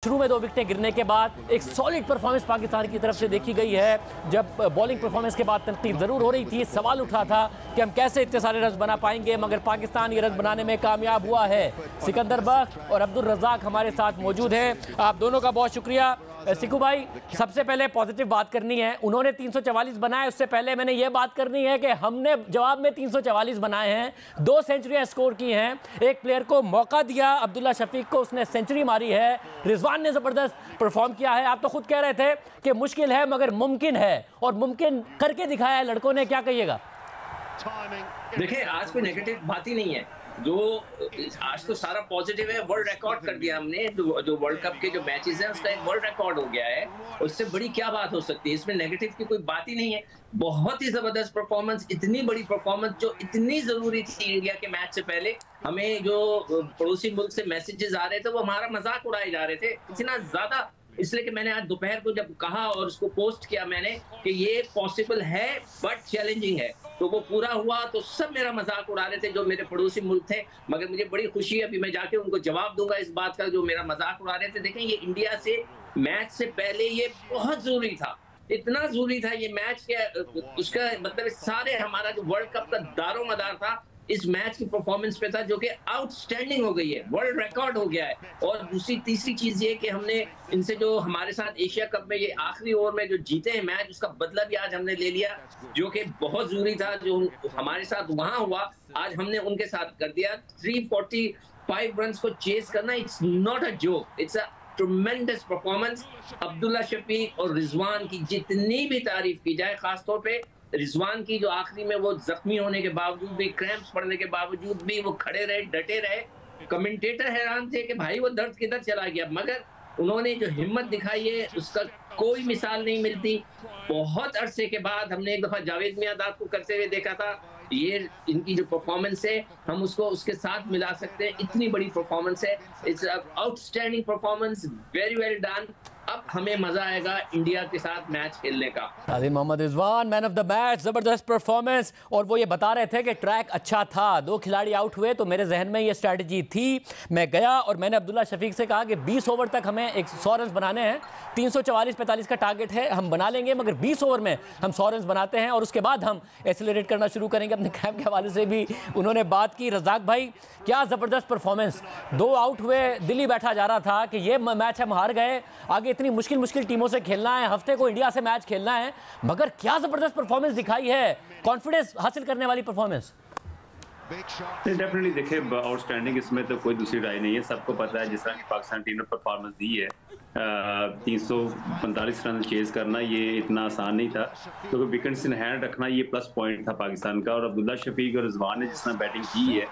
शुरू में 2 विकेटें गिरने के बाद एक सॉलिड परफॉर्मेंस पाकिस्तान की तरफ से देखी गई है। जब बॉलिंग परफॉर्मेंस के बाद तनकीद ज़रूर हो रही थी, सवाल उठा था कि हम कैसे इतने सारे रन बना पाएंगे, मगर पाकिस्तान ये रन बनाने में कामयाब हुआ है। सिकंदर बख्श और अब्दुल रज़ाक हमारे साथ मौजूद हैं। आप दोनों का बहुत शुक्रिया। सिकू भाई, सबसे पहले पॉजिटिव बात करनी है, उन्होंने 344 बनाए, उससे पहले मैंने ये बात करनी है कि हमने जवाब में 344 बनाए हैं, 2 सेंचुरियां स्कोर की हैं, एक प्लेयर को मौका दिया, अब्दुल्ला शफीक को, उसने सेंचुरी मारी है, रिजवान ने ज़बरदस्त परफॉर्म किया है। आप तो खुद कह रहे थे कि मुश्किल है मगर मुमकिन है, और मुमकिन करके दिखाया है लड़कों ने, क्या कहिएगा? देखिए, आज कोई नेगेटिव बात ही नहीं है, जो आज तो सारा पॉजिटिव है। वर्ल्ड रिकॉर्ड कर दिया हमने, जो वर्ल्ड कप के जो मैचेस हैं उसका एक वर्ल्ड रिकॉर्ड हो गया है। उससे बड़ी क्या बात हो सकती है? इसमें नेगेटिव की कोई बात ही नहीं है। बहुत ही जबरदस्त परफॉर्मेंस, इतनी बड़ी परफॉर्मेंस जो इतनी जरूरी थी इंडिया के मैच से पहले। हमें जो पड़ोसी मुल्क से मैसेजेस आ रहे थे वो हमारा मजाक उड़ाए जा रहे थे इतना ज्यादा, इसलिए कि मैंने आज दोपहर को जब कहा और उसको पोस्ट किया मैंने कि ये पॉसिबल है बट चैलेंजिंग है, तो वो पूरा हुआ। तो सब मेरा मजाक उड़ा रहे थे जो मेरे पड़ोसी मुल्क थे, मगर मुझे बड़ी खुशी है, अभी मैं जाके उनको जवाब दूंगा इस बात का जो मेरा मजाक उड़ा रहे थे। देखें, ये इंडिया से मैच से पहले ये बहुत जरूरी था, इतना जरूरी था ये मैच के, उसका मतलब सारे हमारा जो वर्ल्ड कप का दारो मदार था इस मैच की परफॉर्मेंस पे था, जो कि आउटस्टैंडिंग हो गई है, वर्ल्ड रिकॉर्ड हो गया है। और तीसरी चीज ये कि हमने इनसे जो हमारे साथ एशिया कप में ये आखिरी ओवर में जो जीते हैं मैच, उसका बदला भी आज हमने ले लिया, जो कि बहुत जरूरी था। जो हमारे साथ वहां हुआ आज हमने उनके साथ कर दिया। 345 रन को चेस करना, it's not a joke, it's a tremendous performance. Abdullah Shafique और रिजवान की जितनी भी तारीफ की जाए, खासतौर पे रिजवान की, जो आखिरी में वो जख्मी होने के बावजूद भी, क्रैम्प्स पड़ने के बावजूद भी वो खड़े रहे, डटे रहे। कमेंटेटर हैरान थे कि भाई वो दर्द किधर चला गया, मगर उन्होंने जो हिम्मत दिखाई है उसका कोई मिसाल नहीं मिलती। बहुत अरसे के बाद हमने एक दफा जावेद मियांदाद को करते हुए देखा था, ये इनकी जो परफॉर्मेंस है हम उसको उसके साथ मिला सकते हैं, इतनी बड़ी परफॉर्मेंस है। It's outstanding performance, very well done. अब हमें मजा आएगा इंडिया के साथ मैच खेलने का। आदिम Mohammad Rizwan, man of the match, जबरदस्त परफॉर्मेंस। और वो ये बता रहे थे कि ट्रैक अच्छा था, 2 खिलाड़ी आउट हुए, तो मेरे जहन में ये स्ट्रैटेजी थी। मैं गया और मैंने अब्दुल्ला शफीक से कहा कि 20 ओवर तक हमें 100 रन बनाने हैं, 344-45 का टारगेट है, हम बना लेंगे, मगर 20 ओवर में हम 100 रन बनाते हैं और उसके बाद हम एक्सेलरेट करना शुरू करेंगे। अपने कैंप के हवाले से भी उन्होंने बात की। रज़ाक भाई, क्या ज़बरदस्त परफॉर्मेंस, 2 आउट हुए, दिल्ली बैठा जा रहा था कि ये मैच हम हार गए, आगे इतनी मुश्किल टीमों से खेलना है, हफ्ते को इंडिया से मैच खेलना है, मगर क्या जबरदस्त परफॉर्मेंस दिखाई है, कॉन्फिडेंस हासिल करने वाली परफॉर्मेंस। डेफिनेटली देखिए, आउटस्टैंडिंग, इसमें तो कोई दूसरी राय नहीं है। सबको पता है जिस तरह की पाकिस्तान टीम ने परफॉर्मेंस दी है, 345 रन चेज करना ये इतना आसान नहीं था, क्योंकि विकेट्स इन हैंड रखना ये प्लस पॉइंट था पाकिस्तान का। और अब्दुल्ला शफीक और रिजवान ने जिस तरह बैटिंग की है,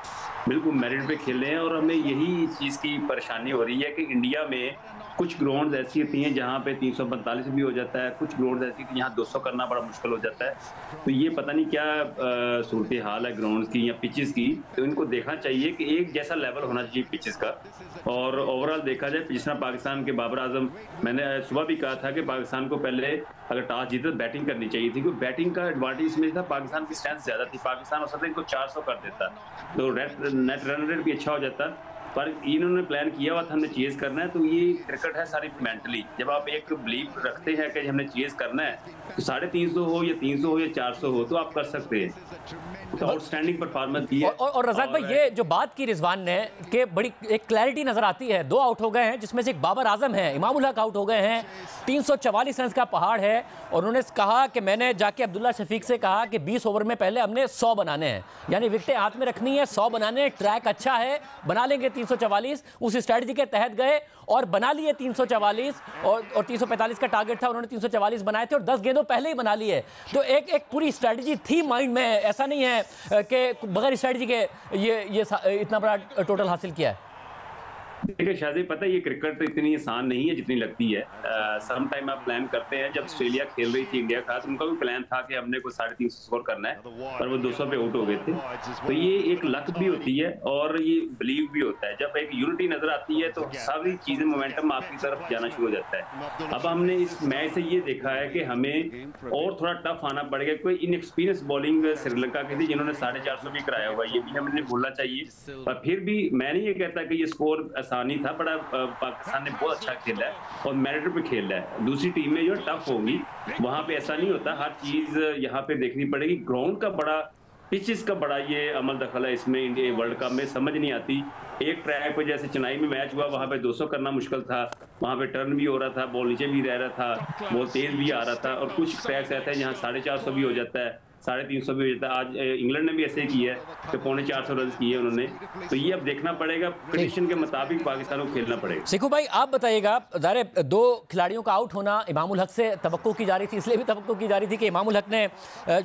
बिल्कुल मेरिट पे खेले हैं। और हमें यही चीज़ की परेशानी हो रही है कि इंडिया में कुछ ग्राउंड्स ऐसी होती हैं जहाँ पे 345 भी हो जाता है, कुछ ग्राउंड्स ऐसी कि यहाँ 200 करना बड़ा मुश्किल हो जाता है। तो ये पता नहीं क्या सूरत हाल है ग्राउंड्स की या पिचेस की, तो इनको देखना चाहिए कि एक जैसा लेवल होना चाहिए पिचेस का। और ओवरऑल देखा जाए, पिछला पाकिस्तान के बाबर आजम, मैंने सुबह भी कहा था कि पाकिस्तान को पहले अगर टॉस जीते तो बैटिंग करनी चाहिए थी, क्योंकि बैटिंग का एडवांटेज इसमें था, पाकिस्तान की स्ट्रेंथ ज्यादा थी। पाकिस्तान हो सकता है इनको 400 कर देता, तो नेट रन रेट भी अच्छा हो जाता, पर इन्होंने प्लान किया हुआ था हमने चेज करना है। तो ये क्रिकेट है सारी मेंटली, जब आप एक बिलीव रखते हैं कि हमने चेज करना है, तो 350 हो या 300 हो या 400 हो तो आप कर सकते हैं। तो आउटस्टैंडिंग परफॉर्मेंस दी है। और रज़ाक भाई, ये जो बात की रिजवान ने कि बड़ी एक क्लैरिटी नजर आती है, 2 आउट हो गए हैं, जिसमें से एक बाबर आजम है, इमामुल हक आउट हो गए हैं, 344 रन का पहाड़ है। और उन्होंने कहा कि मैंने जाके अब्दुल्ला शफीक से कहा कि 20 ओवर में पहले हमने 100 बनाने हैं, यानी विकेटें हाथ में रखनी है, 100 बनाने, ट्रैक अच्छा है, बना लेंगे 344। उस स्ट्रेटजी के तहत गए और बना लिए 344, और 345 का टारगेट था, उन्होंने 344 बनाए थे और 10 गेंदों पहले ही बना लिए। तो एक पूरी स्ट्रेटजी थी माइंड में, ऐसा नहीं है कि बगैर स्ट्रेटजी के ये इतना बड़ा टोटल हासिल किया है। देखिए शादी, पता है ये क्रिकेट तो इतनी आसान नहीं है जितनी लगती है। सम टाइम आप प्लान करते हैं, जब ऑस्ट्रेलिया खेल रही थी इंडिया का, तो उनका भी प्लान था कि हमने को 350 स्कोर करना है, पर वो 200 पे आउट हो गए थे। तो ये एक लक भी होती है और ये बिलीव भी होता है। जब एक यूनिटी नजर आती है तो सारी चीजें, मोमेंटम आपकी तरफ जाना शुरू हो जाता है। अब हमने इस मैच से ये देखा है कि हमें और थोड़ा टफ आना पड़ेगा। कोई इनएक्सपीरियंस बॉलिंग श्रीलंका की थी जिन्होंने 450 भी कराया हुआ, ये भी हमें भूलना चाहिए। पर फिर भी मैं नहीं ये कहता कि ये स्कोर आसान नहीं था, बड़ा पाकिस्तान ने बहुत अच्छा खेला है और मेरिट पे खेल रहा है। दूसरी टीमें जो टफ होंगी वहां पे ऐसा नहीं होता, हर चीज यहाँ पे देखनी पड़ेगी। ग्राउंड का बड़ा, पिचेस का बड़ा ये अमल दखल है इसमें। इंडिया वर्ल्ड कप में समझ नहीं आती, एक ट्रैक पे जैसे चेन्नई में मैच हुआ वहां पे 200 करना मुश्किल था, वहां पे टर्न भी हो रहा था, बॉल नीचे भी रह रहा था, बॉल तेज भी आ रहा था, और कुछ ट्रैक्स ऐसे हैं जहाँ 450 भी हो जाता है, 350 भी हो जाता है। आज इंग्लैंड ने भी ऐसे ही किया है कि 450 रन किए उन्होंने। तो ये अब देखना पड़ेगा, कंडीशन के मुताबिक पाकिस्तान को खेलना पड़ेगा। सिकू भाई आप बताइएगा, ज़ाहिर 2 खिलाड़ियों का आउट होना इमामुल हक से तवक्को की जा रही थी, इसलिए भी तवक्को की जा रही थी कि इमामुल हक ने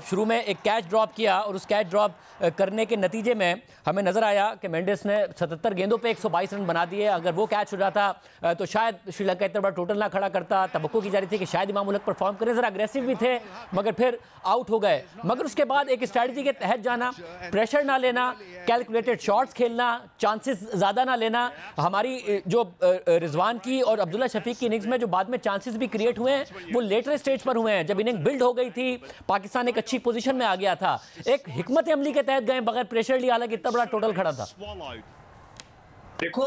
शुरू में एक कैच ड्रॉप किया और उस कैच ड्रॉप करने के नतीजे में हमें नजर आया कि मेंडिस ने 77 गेंदों पे 122 रन बना दिए। अगर वो कैच हो जाता तो शायद श्रीलंका इतना बड़ा टोटल ना खड़ा करता। तवक्को की जा रही थी कि शायद इमामुल हक परफॉर्म करें, जरा अग्रेसिव भी थे मगर फिर आउट हो गए। मगर उसके बाद एक स्ट्रैटेजी के तहत जाना, प्रेशर ना लेना, कैलकुलेटेड शॉट्स खेलना, चांसेस ज़्यादा ना लेना। हमारी जो रिजवान की और अब्दुल्ला शफीक की इनिंग्स में जो बाद में चांसेस भी क्रिएट हुए हैं वो लेटर स्टेज पर हुए हैं, जब इनिंग बिल्ड हो गई थी, पाकिस्तान एक अच्छी पोजीशन में आ गया था, एक हिकमत अमली के तहत गए बगैर प्रेशर लिया, हालांकि इतना बड़ा टोटल खड़ा था। देखो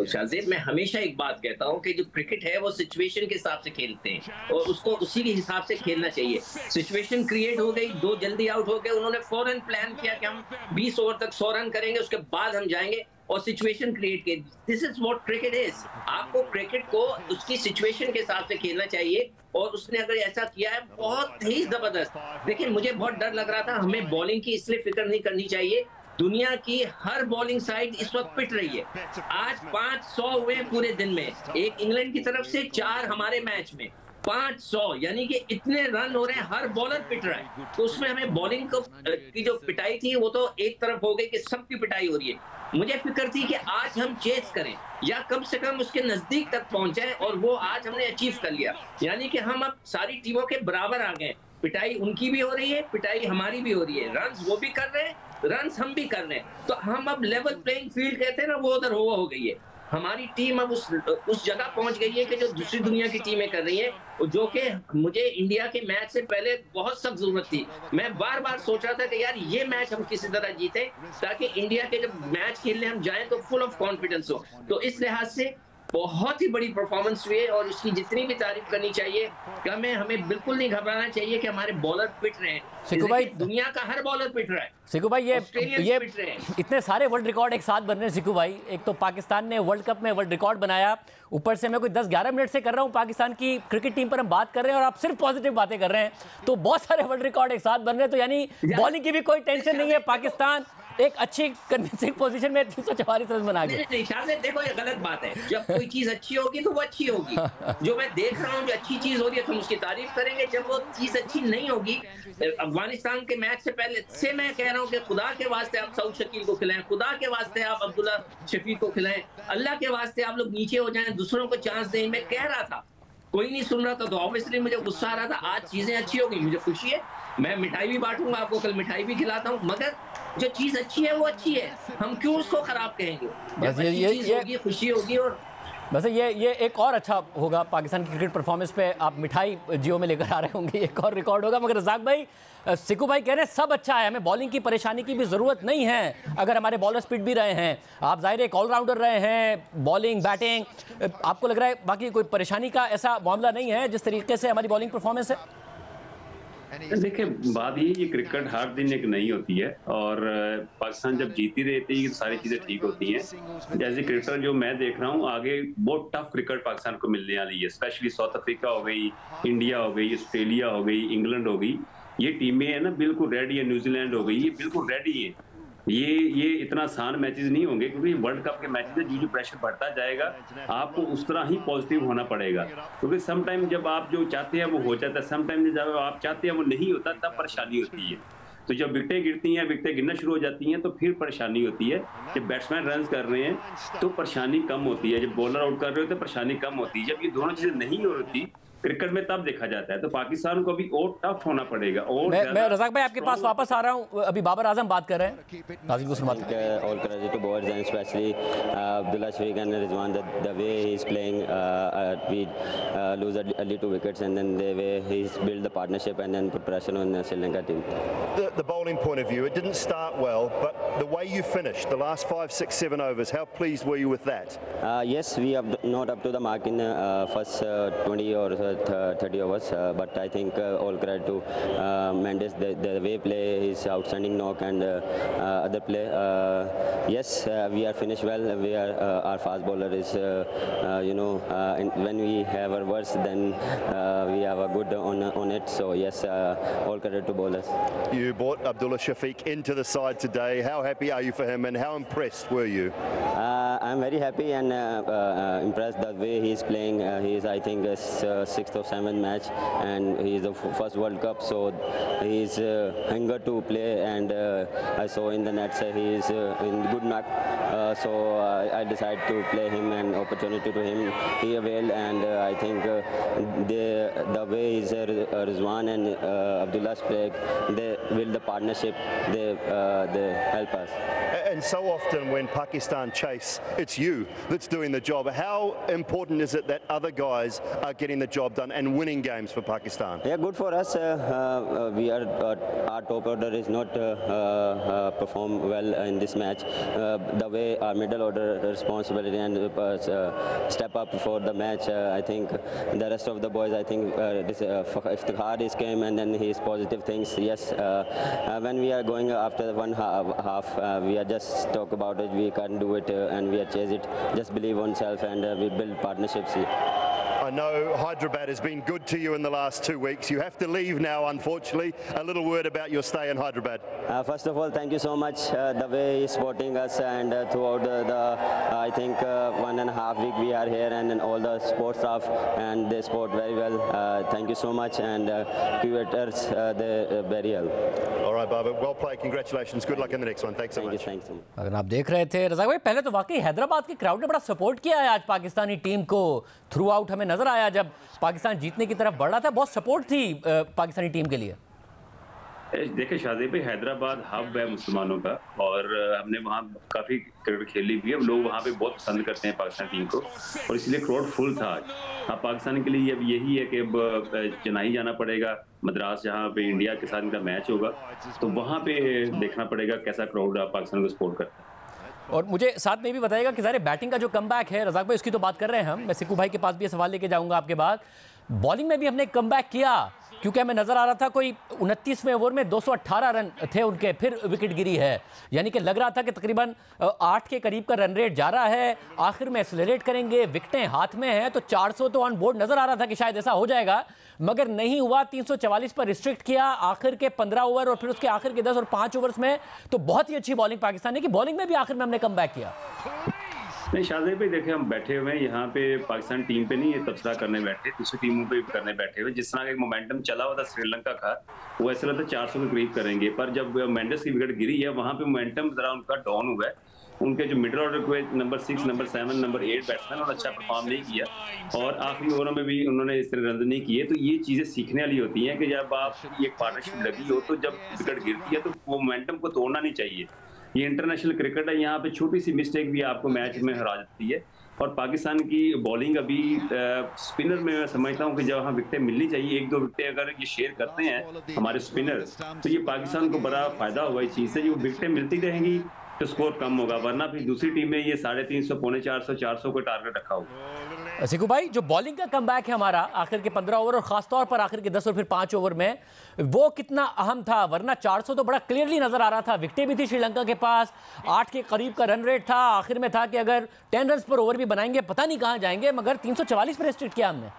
शाहजेब, मैं हमेशा एक बात कहता हूं कि जो क्रिकेट है वो सिचुएशन के हिसाब से खेलते हैं और उसको उसी के हिसाब से खेलना चाहिए। सिचुएशन क्रिएट हो गई, 2 जल्दी आउट हो गए, उन्होंने फौरन प्लान किया कि हम 20 ओवर तक 100 रन करेंगे, उसके बाद हम जाएंगे और सिचुएशन क्रिएट की। This is what cricket is. आपको क्रिकेट को उसकी सिचुएशन के हिसाब से खेलना चाहिए और उसने अगर ऐसा किया है बहुत ही जबरदस्त। देखिए मुझे बहुत डर लग रहा था, हमें बॉलिंग की इसलिए फिक्र नहीं करनी चाहिए। दुनिया की हर बॉलिंग साइड इस वक्त पिट रही है। आज 500 हुए पूरे दिन में, एक इंग्लैंड की तरफ से 4 हमारे मैच में, 500 यानी कि इतने रन हो रहे हैं, हर बॉलर पिट रहा है। तो उसमें हमें बॉलिंग की जो पिटाई थी वो तो एक तरफ हो गई कि सबकी पिटाई हो रही है। मुझे फिक्र थी कि आज हम चेस करें या कम से कम उसके नजदीक तक पहुंचे और वो आज हमने अचीव कर लिया। यानी कि हम अब सारी टीमों के बराबर आ गए। पिटाई उनकी भी हो रही है, पिटाई हमारी भी हो रही है, रन्स वो भी कर रहे हैं, रन्स हम भी कर रहे हैं। तो हम अब लेवल प्लेइंग फील्ड कहते हैं ना, वो उधर हो गई है। हमारी टीम अब उस जगह पहुंच गई है कि जो दूसरी दुनिया की टीमें कर रही हैं, जो कि मुझे इंडिया के मैच से पहले बहुत सख्त जरूरत थी। मैं बार बार सोच रहा था कि यार ये मैच हम किसी तरह जीते ताकि इंडिया के जब मैच खेलने हम जाएं तो फुल ऑफ कॉन्फिडेंस हो। तो इस लिहाज से बहुत ही बड़ी परफॉर्मेंस हुई है और उसकी जितनी भी तारीफ करनी चाहिए, हमें बिल्कुल नहीं घबराना चाहिए कि हमारे बॉलर पिट रहे हैं। सिकू भाई, दुनिया का हर बॉलर पिट रहा है। सिकू भाई ये इतने सारे वर्ल्ड रिकॉर्ड एक साथ बन रहे हैं सिकू भाई। एक तो पाकिस्तान ने वर्ल्ड कप में वर्ल्ड रिकॉर्ड बनाया, ऊपर से मैं कोई 10-11 मिनट से कर रहा हूँ पाकिस्तान की क्रिकेट टीम पर हम बात कर रहे हैं और आप सिर्फ पॉजिटिव बातें कर रहे हैं, तो बहुत सारे वर्ल्ड रिकॉर्ड एक साथ बन रहे हैं। तो यानी बॉलिंग की भी कोई टेंशन नहीं है, पाकिस्तान एक अच्छी कन्विंसिंग पोजीशन में 344 रन बना गए। देखो ये गलत बात है, जब कोई चीज अच्छी होगी तो वो अच्छी होगी। जो मैं देख रहा हूँ जो अच्छी चीज हो रही है तो हम उसकी तारीफ करेंगे। जब वो चीज अच्छी नहीं होगी, अफगानिस्तान के मैच से पहले से मैं कह रहा हूँ कि खुदा के वास्ते आप सऊद शकील को खिलाएं, खुदा के वास्ते आप अब्दुल्ला शफीक को खिलाएं, अल्लाह के वास्ते आप लोग नीचे हो जाएं, दूसरों को चांस दें। मैं कह रहा था, कोई नहीं सुन रहा था, तो ऑब्वियसली मुझे गुस्सा आ रहा था। आज चीजें अच्छी हो गई, मुझे खुशी है। मैं मिठाई भी बांटूंगा आपको, कल मिठाई भी खिलाता हूँ, मगर जो चीज अच्छी है वो अच्छी है, हम क्यों उसको खराब कहेंगे। बस ये खुशी होगी और बस ये एक और अच्छा होगा पाकिस्तान की क्रिकेट परफॉर्मेंस पे। आप मिठाई जियो में लेकर आ रहे होंगे, एक और रिकॉर्ड होगा। मगर रज़ाक भाई, सिकू भाई कह रहे हैं सब अच्छा है, हमें बॉलिंग की परेशानी की भी ज़रूरत नहीं है अगर हमारे बॉलर स्पीड भी रहे हैं। आप जाहिर एक ऑलराउंडर रहे हैं, बॉलिंग बैटिंग, आपको लग रहा है बाकी कोई परेशानी का ऐसा मामला नहीं है जिस तरीके से हमारी बॉलिंग परफॉर्मेंस है? देखिए बात ये क्रिकेट हर दिन एक नहीं होती है और पाकिस्तान जब जीती रहती है सारी चीजें ठीक होती हैं। जैसे क्रिकेटर जो मैं देख रहा हूँ, आगे बहुत टफ क्रिकेट पाकिस्तान को मिलने वाली है, स्पेशली साउथ अफ्रीका हो गई, इंडिया हो गई, ऑस्ट्रेलिया हो गई, इंग्लैंड हो गई, ये टीमें है ना बिल्कुल रेडी है, न्यूजीलैंड हो गई, ये बिल्कुल रेडी है। ये इतना आसान मैचेस नहीं होंगे क्योंकि वर्ल्ड कप के मैचेस में जो प्रेशर बढ़ता जाएगा आपको उस तरह ही पॉजिटिव होना पड़ेगा, क्योंकि सम टाइम जब आप जो चाहते हैं वो हो जाता है, सम टाइम जब आप चाहते हैं वो नहीं होता, तब परेशानी होती है। तो जब विकेटें गिरती हैं, विकेटें गिरना शुरू हो जाती हैं तो फिर परेशानी होती है। जब बैट्समैन रन कर रहे हैं तो परेशानी कम होती है, जब बॉलर आउट कर रहे हो तो परेशानी कम होती है। जब ये दोनों चीजें नहीं हो रही क्रिकेट में तब देखा जाता है। तो पाकिस्तान को अभी और टफ होना पड़ेगा। और मैं रज़ाक भाई आपके पास वापस आ रहा हूँ। अभी बाबर आजम बात कर रहे हैं, नाज़िम को सुनवाते हैं। All credit to boards and especially Abdullah Shafiq and Rizwan, the way he's playing. We lose early 2 wickets, and then the way he's built the partnership and then put pressure on the Sri Lanka team. The bowling point of view, it didn't start well, but the way you finished the last 5, 6, 7 overs, how pleased were you with that? Yes, we are not up to the mark in first 20 or 30 overs, but I think all credit to Mendes, the way play, his outstanding knock and other play. Yes, we are finished well. We are our fast bowler is, when we have our worst, then we have a good on it. So yes, all credit to bowlers. You brought Abdullah Shafiq into the side today. How happy are you for him, and how impressed were you? I'm very happy and impressed the way he's playing. He's, I think, his 6th or 7th match, and he's the first World Cup, so he's hunger to play. And I saw in the nets he's in good mark, so I decided to play him, and opportunity to him he availed. And I think the way is Rizwan and Abdullah play, they build the partnership, they help us. And so often when Pakistan chase, it's you that's doing the job. How important is it that other guys are getting the job done and winning games for Pakistan? Yeah, good for us. We are our top order is not perform well in this match. The way our middle order responsibility and step up for the match. I think the rest of the boys, I think Iftikhar is came, and then his positive things. Yes, when we are going after one half, we are just talk about it. We can't do it, and we are chase it. Just believe on self, and we build partnerships. I know Hyderabad has been good to you in the last 2 weeks. You have to leave now, unfortunately. A little word about your stay in Hyderabad. First of all, thank you so much. The way he's supporting us, and throughout I think 1.5 week we are here, and then all the sports staff, and they support very well. Thank you so much, and curators, they very well. All right, Baba, well played. Congratulations. Good luck in the next one. Thanks so much. Thanks so much. अगर आप देख रहे थे रज़ाक भाई, पहले तो वाकई हैदराबाद की क्राउड ने बड़ा सपोर्ट किया है आज पाकिस्तानी टीम को। थ्रू आउट हमें नजर आया जब पाकिस्तान जीतने की तरफ बढ़ रहा था, बहुत सपोर्ट थी पाकिस्तानी टीम के लिए। देखिए शादी भाई, हैदराबाद हब है मुसलमानों का, और हमने वहाँ काफ़ी क्रिकेट खेली भी है। लोग वहाँ पे बहुत पसंद करते हैं पाकिस्तान टीम को, और इसलिए क्राउड फुल था आज। अब पाकिस्तान के लिए अब यही है कि अब चेन्नई जाना पड़ेगा, मद्रास, जहाँ पे इंडिया के साथ इनका मैच होगा, तो वहाँ पे देखना पड़ेगा कैसा क्राउड पाकिस्तान को सपोर्ट करता है। और मुझे साथ में भी बताएगा कि सारे बैटिंग का जो कमबैक है रज़ाक भाई, उसकी तो बात कर रहे हैं हम। मैं सिक्कू भाई के पास भी ये सवाल लेके जाऊंगा आपके बाद। बॉलिंग में भी हमने कमबैक किया, क्योंकि हमें नजर आ रहा था कोई 29वें ओवर में 218 रन थे उनके, फिर विकेट गिरी है। यानी कि लग रहा था कि तकरीबन 8 के करीब का रन रेट जा रहा है, आखिर में एक्सेलरेट करेंगे, विकेटें हाथ में हैं, तो 400 तो ऑन बोर्ड नजर आ रहा था कि शायद ऐसा हो जाएगा, मगर नहीं हुआ। 344 पर रिस्ट्रिक्ट किया आखिर के 15 ओवर, और फिर उसके आखिर के 10 और 5 ओवर्स में तो बहुत ही अच्छी बॉलिंग पाकिस्तान ने की। बॉलिंग में भी आखिर में हमने कमबैक किया। नहीं शादी भाई, देखिए हम बैठे हुए हैं यहाँ पे, पाकिस्तान टीम पे नहीं, ये तबसरा करने बैठे, दूसरी टीमों पे भी करने बैठे हुए। जिस तरह का एक मोमेंटम चला हुआ था श्रीलंका का, वो ऐसा लगता 400 के करीब करेंगे, पर जब मेंडिस की विकेट गिरी है, वहाँ पे मोमेंटम जरा उनका डाउन हुआ है। उनके जो मिडिल ऑर्डर के नंबर 6, नंबर 7, नंबर 8 बैट्समैन, उन्होंने अच्छा परफॉर्म नहीं किया, और आखिरी ओवरों में भी उन्होंने इस तरह रन नहीं किए। तो ये चीज़ें सीखने वाली होती हैं कि जब आप एक पार्टनरशिप लगी हो, तो जब विकेट गिरती है तो वो मोमेंटम को तोड़ना नहीं चाहिए। ये इंटरनेशनल क्रिकेट है, यहाँ पे छोटी सी मिस्टेक भी आपको मैच में हरा देती है। और पाकिस्तान की बॉलिंग अभी स्पिनर में मैं समझता हूँ कि जब वहाँ विकेटें मिलनी चाहिए, 1-2 विकेटें अगर ये शेयर करते हैं हमारे स्पिनर, तो ये पाकिस्तान को बड़ा फायदा होगा इस चीज़ से। जो विकेटें मिलती रहेंगी तो स्कोर कम होगा, वरना फिर दूसरी टीम में ये 350, 450, 400 का टारगेट रखा होगा। सिक्कू भाई, जो बॉलिंग का कमबैक है हमारा आखिर के 15 ओवर और खासतौर पर आखिर के 10 और फिर 5 ओवर में, वो कितना अहम था? वरना 400 तो बड़ा क्लियरली नजर आ रहा था, विकेटें भी थी श्रीलंका के पास, 8 के करीब का रन रेट था, आखिर में था कि अगर 10 रन पर ओवर भी बनाएंगे पता नहीं कहां जाएंगे, मगर 344 पर रिस्ट्रिक्ट किया हमने।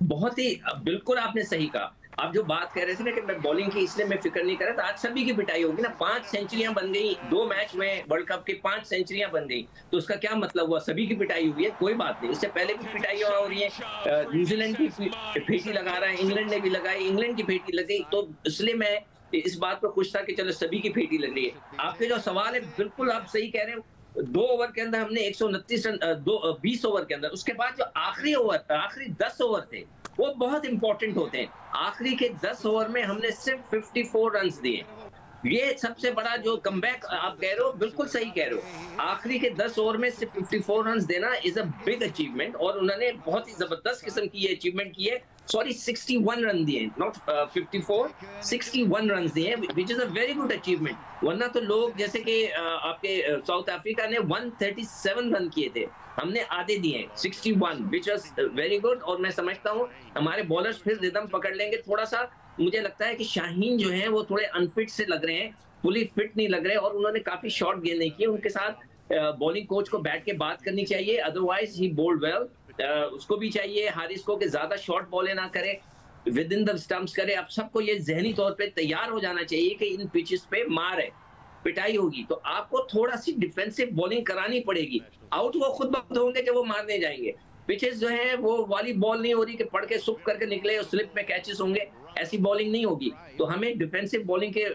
बहुत ही बिल्कुल आपने सही कहा। आप जो बात कह रहे थे ना कि मैं बॉलिंग की इसलिए मैं फिक्र नहीं कर रहा था, आज सभी की पिटाई होगी ना। 5 सेंचुरियां बन गई 2 मैच में, वर्ल्ड कप की 5 सेंचुरियां बन गई, तो उसका क्या मतलब हुआ? सभी की पिटाई हुई है, कोई बात नहीं। इससे पहले भी पिटाई हो रही है, न्यूजीलैंड की फेटी लगा रहा है, इंग्लैंड ने भी लगाई, इंग्लैंड की फेटी लग गई, तो इसलिए मैं इस बात पर खुश था कि चलो सभी की फेटी लग रही है। आपके जो सवाल है बिल्कुल आप सही कह रहे हैं, 2 ओवर के अंदर हमने 129 रन 20 ओवर के अंदर। उसके बाद जो आखिरी ओवर, आखिरी 10 ओवर थे, वो बहुत इंपॉर्टेंट होते हैं। आखिरी के 10 ओवर में हमने सिर्फ 54 रन दिए। ये सबसे बड़ा जो कमबैक आप कह रहे हो, बिल्कुल सही कह रहे हो। आखिरी के 10 ओवर में सिर्फ 54 रन देना इज अ बिग अचीवमेंट, और उन्होंने बहुत ही जबरदस्त किस्म की ये अचीवमेंट की है। सॉरी, 61 रन दिए, नॉट 54, 61 रन दिए, which is a very good achievement. वरना तो लोग जैसे कि आपके साउथ अफ्रीका ने 137 रन किए थे, हमने आधे दिए 61, विच वाज वेरी गुड। और मैं समझता हूँ हमारे बॉलर्स फिर रिदम पकड़ लेंगे। थोड़ा सा मुझे लगता है कि शाहीन जो है वो थोड़े अनफिट से लग रहे हैं, फुली फिट नहीं लग रहे, और उन्होंने काफी शॉट गेंद नहीं किए। उनके साथ बॉलिंग कोच को बैठ के बात करनी चाहिए, अदरवाइज ही बोल्ड वेल। उसको भी चाहिए हारिस को कि ज्यादा शॉर्ट बॉलें ना करे, विद इन द स्टंप्स करे। अब सबको ये जहनी तौर पे तैयार हो जाना चाहिए कि इन पिचेस पे मार है, पिटाई होगी, तो आपको थोड़ा सी डिफेंसिव बॉलिंग करानी पड़ेगी। आउट वो खुद ब खुद होंगे जब वो मारने जाएंगे। पिचेस जो है वो वाली बॉल नहीं हो रही कि पढ़ के सुक करके निकले और स्लिप में कैचेस होंगे, ऐसी बॉलिंग नहीं होगी। तो हमें डिफेंसिव बॉलिंग के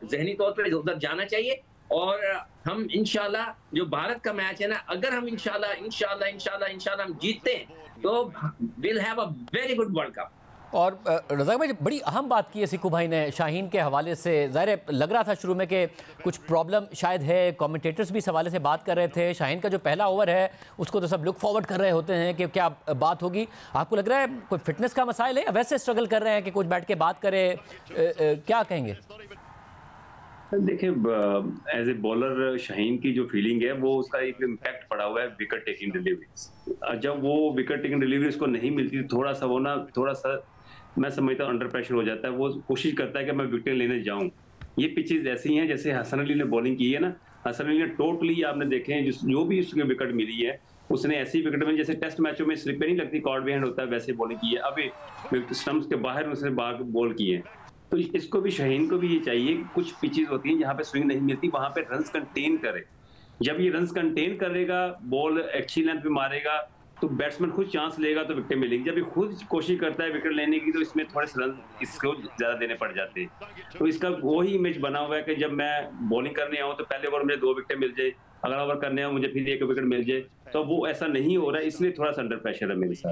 जहनी तौर पे उधर जाना चाहिए। और हम इंशाल्लाह जो भारत का मैच है ना, अगर हम इंशाल्लाह हम जीतते हैं तो will have a very good world cup. और रज़ाक भाई, बड़ी अहम बात की है सिक्कू भाई ने शाहीन के हवाले से। ज़ाहिर लग रहा था शुरू में कि कुछ प्रॉब्लम शायद है, कमेंटेटर्स भी इस हवाले से बात कर रहे थे। शाहीन का जो पहला ओवर है उसको तो सब लुक फॉरवर्ड कर रहे होते हैं कि क्या बात होगी। आपको लग रहा है कोई फिटनेस का मसाइल है या वैसे स्ट्रगल कर रहे हैं कि कुछ बैठ के बात करे? क्या कहेंगे? देखिए, एज ए बॉलर शाहीन की जो फीलिंग है वो उसका एक इम्पैक्ट पड़ा हुआ है विकेट टेकिंग डिलीवरीज। जब वो विकेट टेकिंग डिलीवरीज को नहीं मिलती, थोड़ा सा मैं समझता हूँ अंडर प्रेशर हो जाता है। वो कोशिश करता है कि मैं विकेट लेने जाऊं। ये पिचेज ऐसी हैं जैसे हसन अली ने बॉलिंग की है ना, हसन अली ने टोटली आपने देखे हैं जो भी उसके विकेट मिली है, उसने ऐसी विकेट में जैसे टेस्ट मैचों में स्लिप नहीं लगती, कॉर्ड हैंड होता है, वैसे बॉलिंग की है। अब स्टंप्स के बाहर उसने बॉल की है। तो इसको भी, शाहीन को भी ये चाहिए कि कुछ पिचेस होती हैं जहाँ पे स्विंग नहीं मिलती, वहां पे रन्स कंटेन करे। जब ये रन्स कंटेन करेगा, बॉल अच्छी लेंथ पे मारेगा, तो बैट्समैन खुद चांस लेगा तो विकेट मिलेगी। जब ये खुद कोशिश करता है विकेट लेने की, तो इसमें थोड़े से रन इसको ज्यादा देने पड़ जाते हैं। तो इसका वही इमेज बना हुआ है कि जब मैं बॉलिंग करने आऊँ तो पहले ओवर मुझे 2 विकेट मिल जाए, अगला ओवर करने आऊँ मुझे फिर 1 विकेट मिल जाए। तो वो ऐसा नहीं हो रहा है, इसलिए थोड़ा सा अंडर प्रेशर है मेरे साथ।